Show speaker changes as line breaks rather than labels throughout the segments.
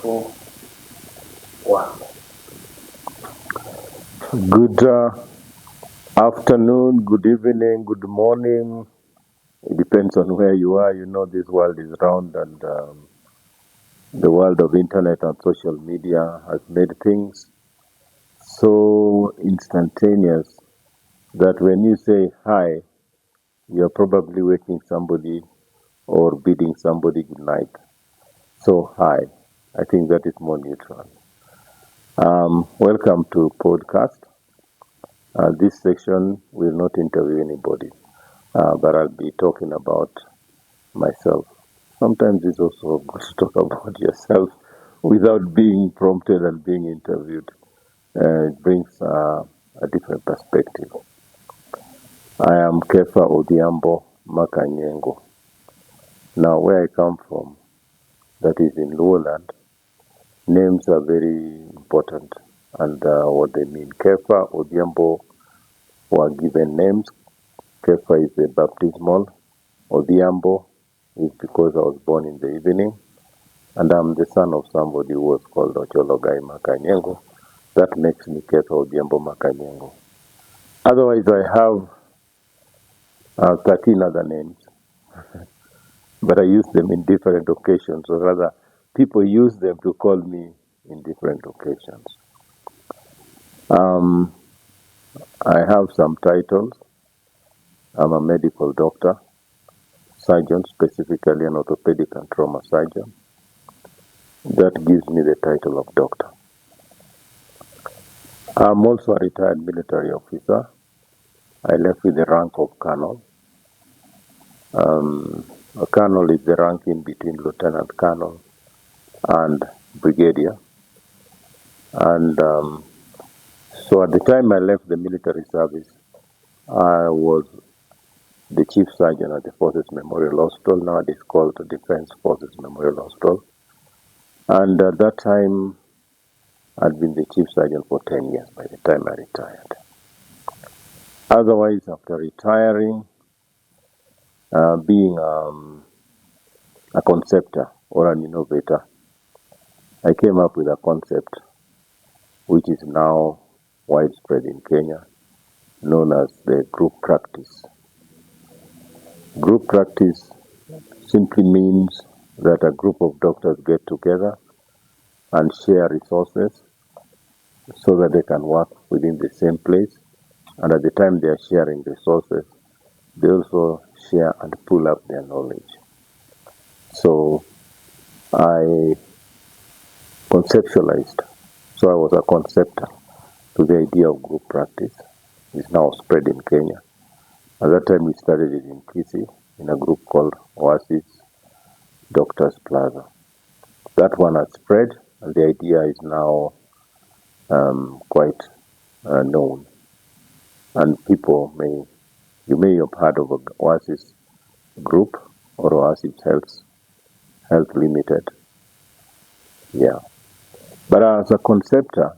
2, 1.
Good afternoon, good evening, good morning. It depends on where you are. You know, this world is round, and the world of internet and social media has made things so instantaneous that when you say hi, you're probably waking somebody or bidding somebody good night. So, hi. I think that is more neutral. Welcome to podcast. This section will not interview anybody, but I'll be talking about myself. Sometimes it's also good to talk about yourself without being prompted and being interviewed. It brings a different perspective. I am Kefa Odhiambo Makanyengo. Now, where I come from, that is in Lowland, names are very important and what they mean. Kefa Odhiambo were given names. Kefa is a baptismal. Odhiambo is because I was born in the evening. And I'm the son of somebody who was called Ochologai Makanyengo. That makes me Kefa Odhiambo Makanyengo. Otherwise, I have 13 other names, but I use them in different occasions, or rather, people use them to call me in different occasions. I have some titles. I'm a medical doctor, surgeon, specifically an orthopedic and trauma surgeon. That gives me the title of doctor. I'm also a retired military officer. I left with the rank of colonel. A colonel is the rank in between lieutenant colonel and brigadier. And so at the time I left the military service, I was the chief surgeon at the Forces Memorial Hospital, nowadays called the Defense Forces Memorial Hospital. And at that time, I'd been the chief surgeon for 10 years by the time I retired. Otherwise, after retiring, being a conceptor or an innovator, I came up with a concept which is now widespread in Kenya, known as the group practice. Group practice simply means that a group of doctors get together and share resources so that they can work within the same place, and at the time they are sharing resources, they also share and pull up their knowledge. So I conceptualized, so I was a conceptor to the idea of group practice. It's now spread in Kenya. At that time we started it in Kisii in a group called Oasis Doctors Plaza. That one has spread, and the idea is now quite known. And people you may have heard of Oasis Group or Oasis Health Limited. Yeah. But as a conceptor,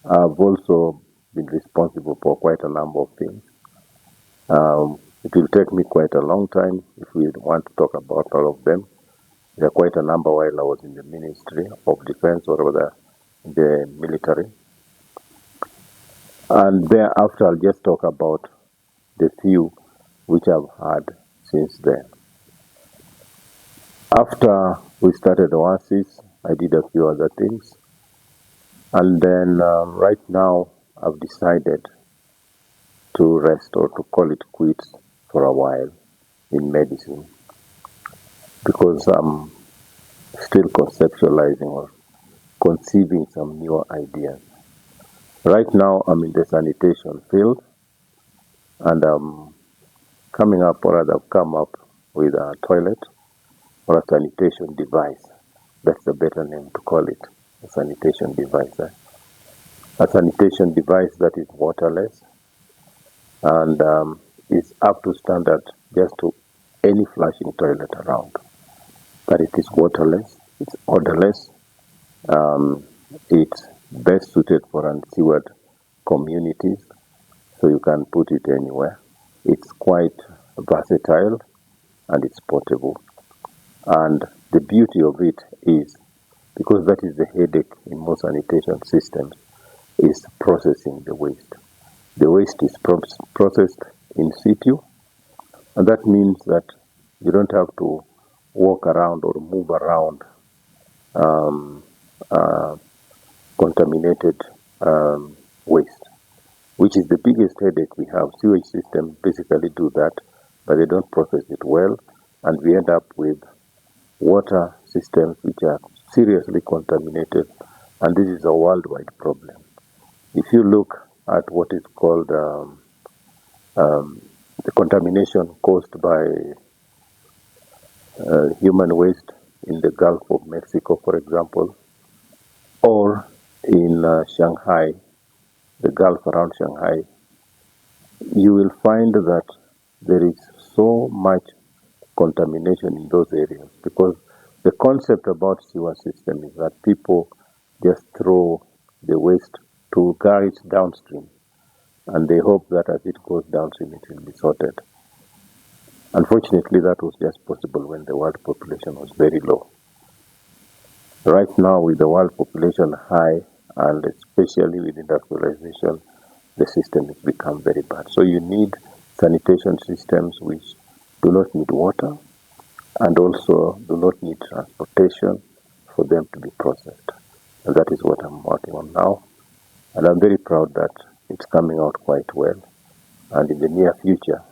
I've also been responsible for quite a number of things. It will take me quite a long time if we want to talk about all of them. There are quite a number while I was in the Ministry of Defense or rather the military. And thereafter, I'll just talk about the few which I've had since then. After we started Oasis, I did a few other things. And then right now, I've decided to rest or to call it quits for a while in medicine because I'm still conceptualizing or conceiving some newer ideas. Right now, I'm in the sanitation field, and I'm coming up, or rather, I've come up with a toilet or a sanitation device. That's the better name to call it, a sanitation device. A sanitation device that is waterless and is up to standard just to any flushing toilet around. But it is waterless, it's odorless, it's best suited for unsewered communities, so you can put it anywhere. It's quite versatile and it's portable. And the beauty of it is because that is the headache in most sanitation systems, is processing the waste. The waste is processed in situ, and that means that you don't have to walk around or move around um, uh, contaminated waste, which is the biggest headache we have. Sewage systems basically do that, but they don't process it well, and we end up with water systems which are seriously contaminated, and this is a worldwide problem. If you look at what is called the contamination caused by human waste in the Gulf of Mexico, for example, or in Shanghai, the Gulf around Shanghai, you will find that there is so much contamination in those areas because the concept about sewer system is that people just throw the waste to carriage downstream, and they hope that as it goes downstream it will be sorted. Unfortunately, that was just possible when the world population was very low. Right now, with the world population high, and especially with industrialization, the system has become very bad. So you need sanitation systems which do not need water and also do not need transportation for them to be processed. And that is what I'm working on now. And I'm very proud that it's coming out quite well. And in the near future,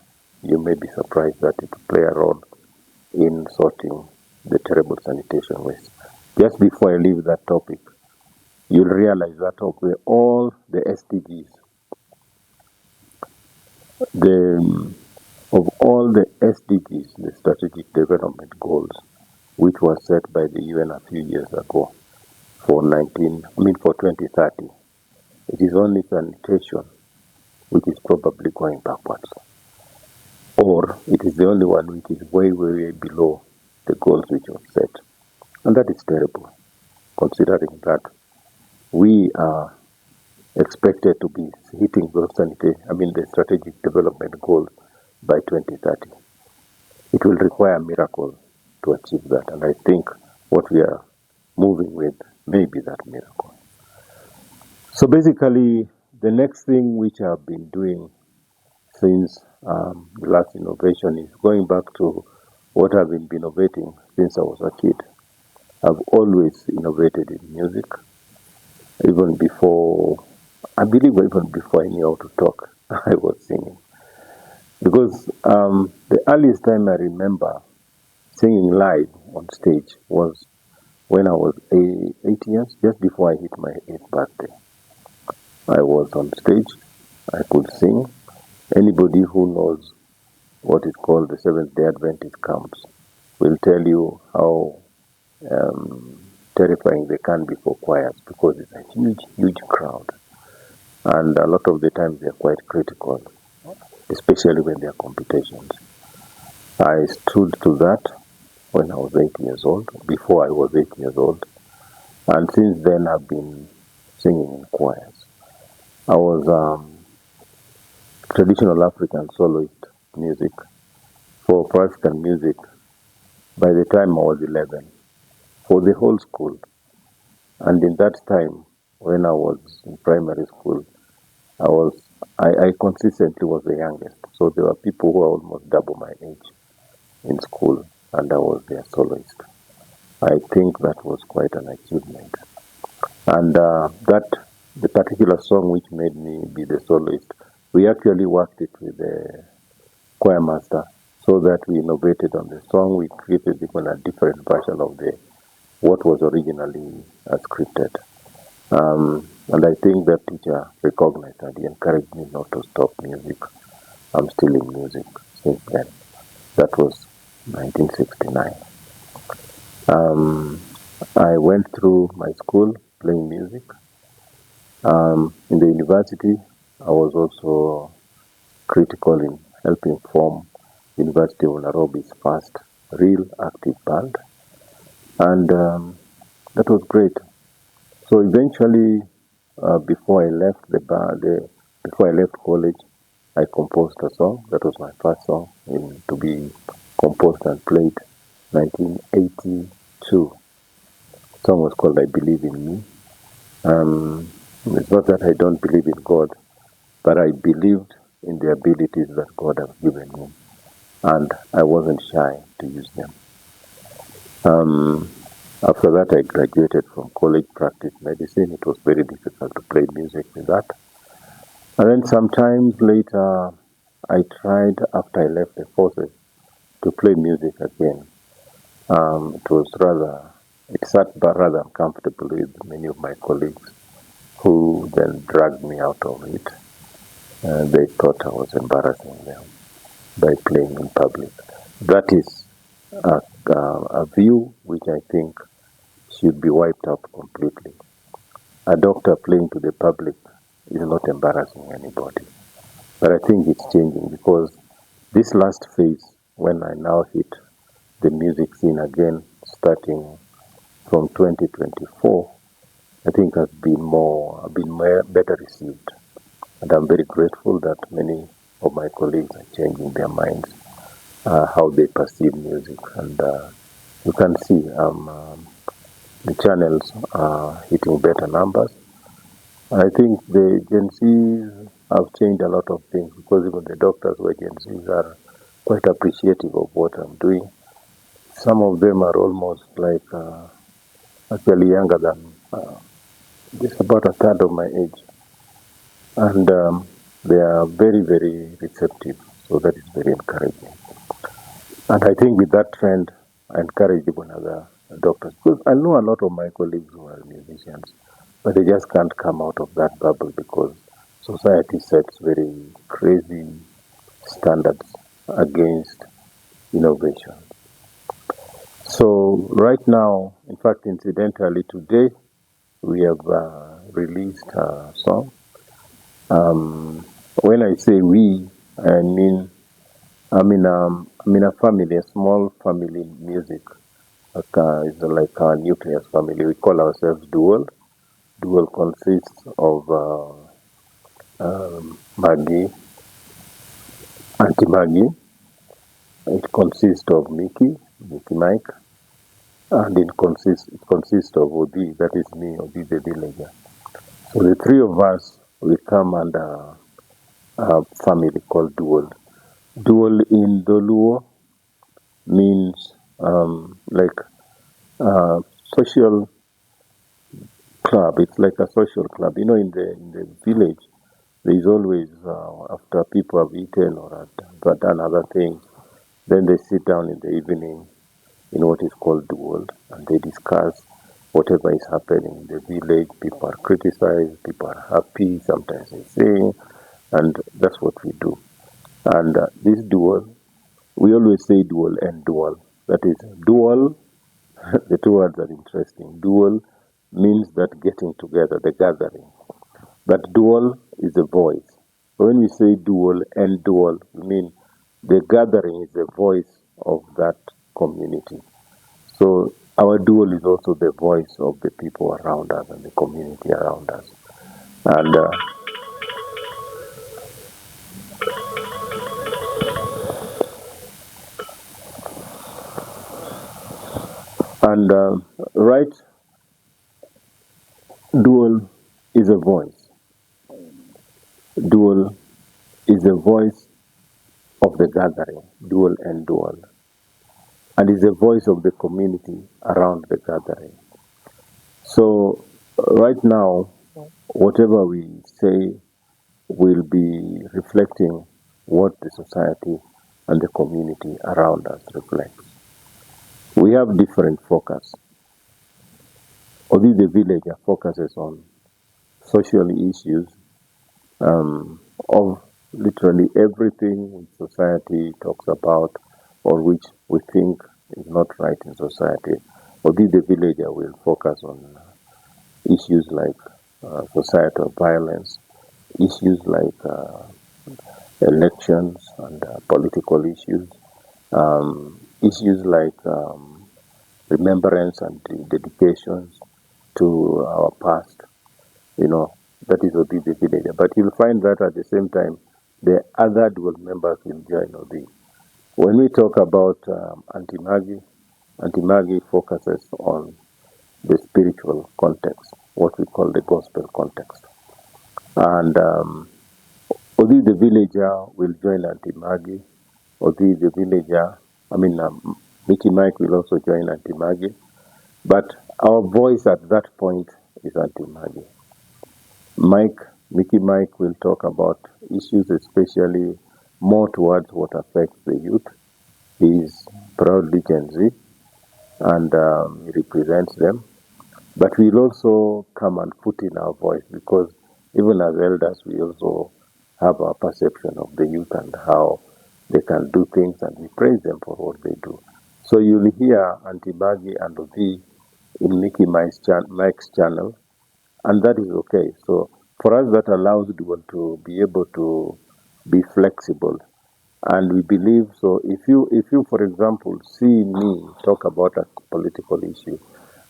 you may be surprised that it will play a role in sorting the terrible sanitation waste. Just before I leave that topic, you'll realize that of all the SDGs, of all the SDGs, the Strategic Development Goals, which was set by the UN a few years ago for 2030, it is only sanitation which is probably going backwards. Or it is the only one which is way, way, way below the goals which were set. And that is terrible, considering that we are expected to be hitting the strategic development goals by 2030. It will require a miracle to achieve that, and I think what we are moving with may be that miracle. So basically, the next thing which I've been doing since the last innovation is going back to what I've been innovating since I was a kid. I've always innovated in music, even before I knew how to talk, I was singing. Because the earliest time I remember singing live on stage was when I was 8 years, just before I hit my 8th birthday. I was on stage, I could sing. Anybody who knows what is called the Seventh-day Adventist camps will tell you how terrifying they can be for choirs because it's a huge, huge crowd. And a lot of the times they're quite critical, especially when there are competitions. I stood to that when I was 8 years old, before I was 8 years old. And since then I've been singing in choirs. I was traditional African soloist music for African music by the time I was 11 for the whole school. And in that time, when I was in primary school, I consistently was the youngest. So there were people who were almost double my age in school, and I was their soloist. I think that was quite an achievement. And the particular song which made me be the soloist, we actually worked it with the choir master so that we innovated on the song. We created even a different version of what was originally scripted. And I think that teacher recognized that. He encouraged me not to stop music. I'm still in music since then. That was 1969. I went through my school playing music. In the university, I was also critical in helping form University of Nairobi's first real active band. And that was great. So eventually, before I left before I left college, I composed a song. That was my first song to be composed and played, 1982. song was called I Believe in Me. It's not that I don't believe in God, but I believed in the abilities that God has given me, and I wasn't shy to use them. After that, I graduated from college, practiced medicine. It was very difficult to play music with that. And then sometimes later, I tried, after I left the forces, to play music again. It sat rather uncomfortably with many of my colleagues who then dragged me out of it. They thought I was embarrassing them by playing in public. That is a view which I think should be wiped out completely. A doctor playing to the public is not embarrassing anybody. But I think it's changing because this last phase, when I now hit the music scene again, starting from 2024, I think has been better received. And I'm very grateful that many of my colleagues are changing their minds, how they perceive music. And you can see the channels are hitting better numbers. I think the Gen Zs have changed a lot of things because even the doctors who are Gen Zs are quite appreciative of what I'm doing. Some of them are almost like actually younger than just about a third of my age. And they are very, very receptive. So that is very encouraging. And I think with that trend, I encourage even other doctors. Because I know a lot of my colleagues who are musicians, but they just can't come out of that bubble because society sets very crazy standards against innovation. So right now, in fact, incidentally, today we have released a song. When I say we, I mean I'm in a family, a small family music. It's like a nucleus family. We call ourselves Duol. Duol consists of Maggie, Auntie Maggie. It consists of Mickey Mike, and it consists of Odhi, that is me, Odhi the villager. So the three of us, we come under a family called Duol. Duol in Doluo means like social club. It's like a social club. You know, in the village, there is always after people have eaten or have done other things, then they sit down in the evening in what is called Duol, and they discuss whatever is happening in the village. People are criticized, people are happy, sometimes they sing, and that's what we do. And this Duol, we always say Duol and Dual. That is Dual. The two words are interesting. Dual means that getting together, the gathering. But dual is a voice. So when we say dual and dual, we mean the gathering is the voice of that community. So our dual is also the voice of the people around us and the community around us. And right, dual is a voice. Dual is the voice of the gathering, dual and dual, and is the voice of the community around the gathering. So right now, whatever we say will be reflecting what the society and the community around us reflects. We have different focus. Although the villager focuses on social issues of literally everything which society talks about or which we think is not right in society. Although the villager will focus on issues like societal violence, issues like elections and political issues, issues like remembrance and dedications to our past. You know, that is Odi the villager. But you'll find that at the same time, the other dual members will join Odi. When we talk about Auntie Maggie focuses on the spiritual context, what we call the gospel context. And Odhi the villager will join Auntie Maggie. Odhi the villager, Mickey Mike will also join Auntie Maggie. But our voice at that point is Auntie Maggie. Mickey Mike will talk about issues, especially more towards what affects the youth. He is proudly Gen Z, and he represents them. But we'll also come and put in our voice, because even as elders, we also have our perception of the youth and how they can do things, and we praise them for what they do. So you'll hear Auntie Maggie and Odhi in Mickey Mike's channel, and that is okay. So for us, that allows Duol to be able to be flexible, and we believe so. If you, for example, see me talk about a political issue,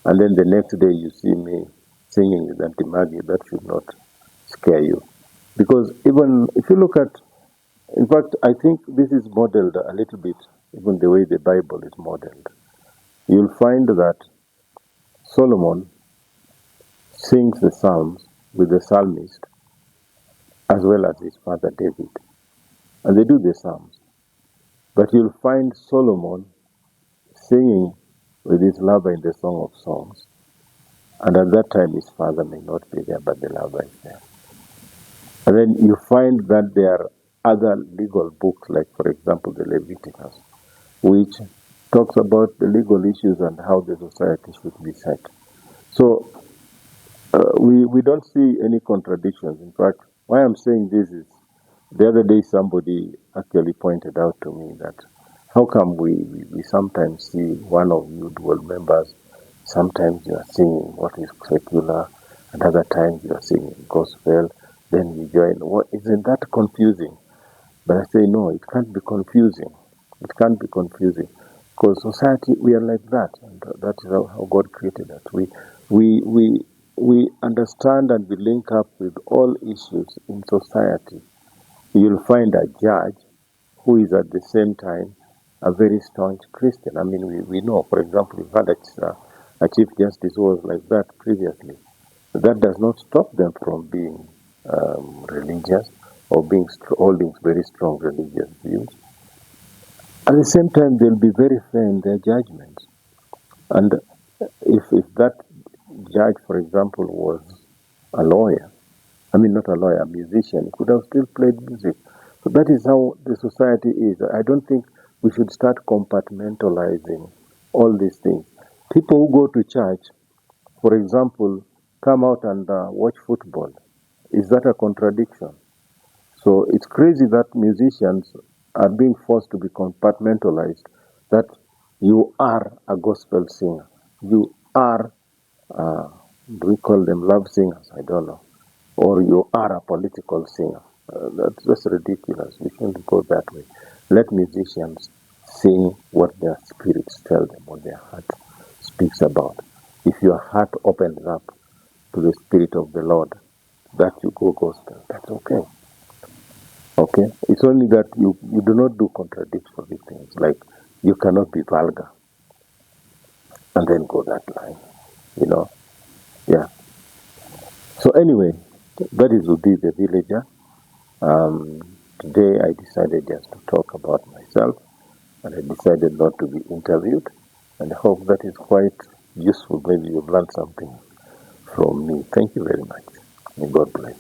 and then the next day you see me singing with Auntie Maggie, that should not scare you, because even if you look at, in fact, I think this is modeled a little bit, even the way the Bible is modeled. You'll find that Solomon sings the Psalms with the psalmist as well as his father David. And they do the Psalms. But you'll find Solomon singing with his lover in the Song of Songs. And at that time his father may not be there, but the lover is there. And then you find that there are other legal books, like for example the Leviticus, which talks about the legal issues and how the society should be set. So we don't see any contradictions. In fact, why I'm saying this is, the other day somebody actually pointed out to me that how come we sometimes see one of you Duol members, sometimes you are singing what is secular, and other times you are singing gospel, then you join. What, isn't that confusing? But I say no, it can't be confusing. It can't be confusing, because society, we are like that, and that is how God created us. We understand and we link up with all issues in society. You'll find a judge who is at the same time a very staunch Christian. We know, for example, we've had a Chief Justice who was like that previously. That does not stop them from being religious or holding very strong religious views. At the same time, they'll be very fair in their judgments. And if that judge, for example, was a lawyer, not a lawyer, a musician, he could have still played music. So that is how the society is. I don't think we should start compartmentalizing all these things. People who go to church, for example, come out and watch football. Is that a contradiction? So it's crazy that musicians are being forced to be compartmentalized, that you are a gospel singer. You are, do we call them love singers? I don't know. Or you are a political singer. That's just ridiculous. We shouldn't go that way. Let musicians sing what their spirits tell them, what their heart speaks about. If your heart opens up to the Spirit of the Lord, that you go gospel, that's okay. Okay? It's only that you do not do contradictory things, like you cannot be vulgar and then go that line, Yeah. So anyway, that is Odhi the villager. Today I decided just to talk about myself, and I decided not to be interviewed, and I hope that is quite useful. Maybe you've learned something from me. Thank you very much. May God bless.